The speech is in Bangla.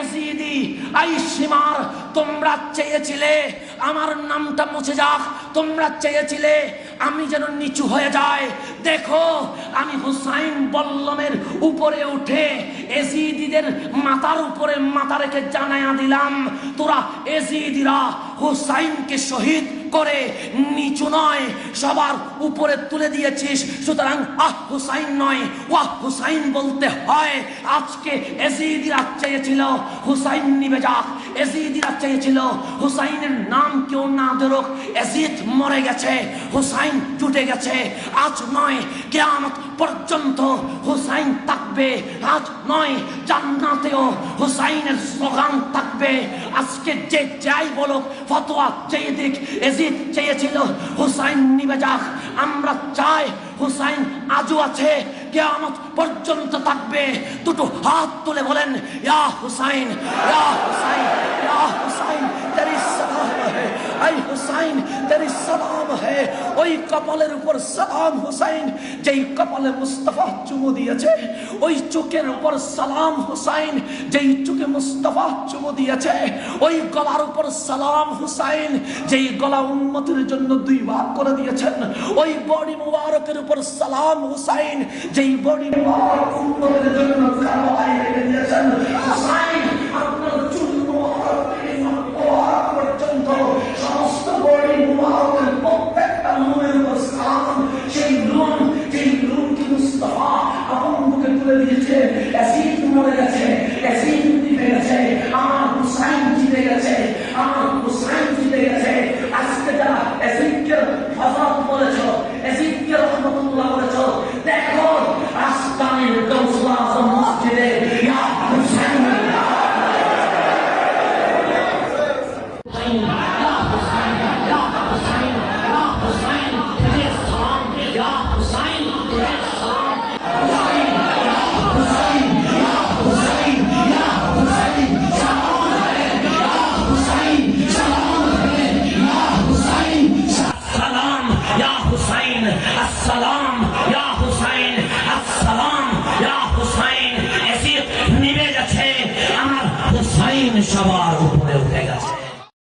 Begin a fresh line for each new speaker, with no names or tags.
এজিদি, আই সীমার, তোমরা চেয়েছিলে আমার নামটা মুছে যাক, তোমরা চেয়েছিলে আমি যেন নিচু হয়ে যাই। দেখো আমি হুসাইন বল্লমের উপরে উঠে এজিদিদের মাথার উপরে মাথা রেখে জানায়া দিলাম, তোরা এজিদিরা হুসাইনকে শহীদ করে নিচু নয় সবার উপরে তুলে দিয়েছিস, সুতরাং আহ হুসাইন নয় ওয়াহ হুসাইন বলতে হয়। আজকে এজিদিরা চেয়েছিল হুসাইন নিভে যাক, এজিদিরা চেয়েছিল হুসাইনের নাম কেউ না ধরুক, এজিদ মরে গেছে, হুসাইন জুটে গেছে। আজ নয় কিয়ামত পর্যন্ত হুসাইন থাকবে, আজ নয় জান্নাতেও হুসাইনের স্লোগান থাকবে। আজকে যে যাই বলুক, ফতোয়া চেয়ে দিক, এজিদ চেয়েছিল হুসাইন নিভে যাক, আমরা চাই হুসাইন আজও আছে, কিয়ামত পর্যন্ত থাকবে। দুটো হাত তুলে বলেন ইয়া হুসাইন, ইয়া হুসাইন, ইয়া হুসাইন তেরি সালাম হে, আই হুসাইন তেরি সালাম হে। ওই কপালের উপর সালাম হুসাইন যেই কপালে মুস্তাফা চুমু দিয়েছে, ওই চোখের উপর সালাম হুসাইন যেই চোখে মুস্তাফা চুমু দিয়েছে, ওই গলার উপর সালাম হুসাইন যেই গলা উম্মতের জন্য দুই ভাগ করে দিয়েছেন, ওই বডি মুবারকের উপর সালাম হুসাইন যেই বডি মুবারক উম্মতের জন্য কারবালায় রেখে দিয়েছেন। হুসাইন আপনার চুল মুবারক থেকে মুবারক পর্যন্ত সমস্ত বডি মুবারকের প্রত্যেকটা নুনের উপর সালাম, সেই নুন যেই নুনকে মুস্তাফা আপন মুখে তুলে দিয়েছে। এজিদ মরে গেছে, এজিদ জিতে গেছে, আমার হুসাইন জিতে গেছে, আমার হুসাইন জিতে গেছে। আজকে যারা এজিদকে ফজলত বলেছ, এজিদকে রহমতুল্লাহ বলেছ, দেখো রাজধানীর গৌসুল আজম মসজিদে ইয়া হুসাইন, ইয়া হুসাইন, ইয়া হুসাইন, ইয়া হুসাইন, ইয়া হুসাইন,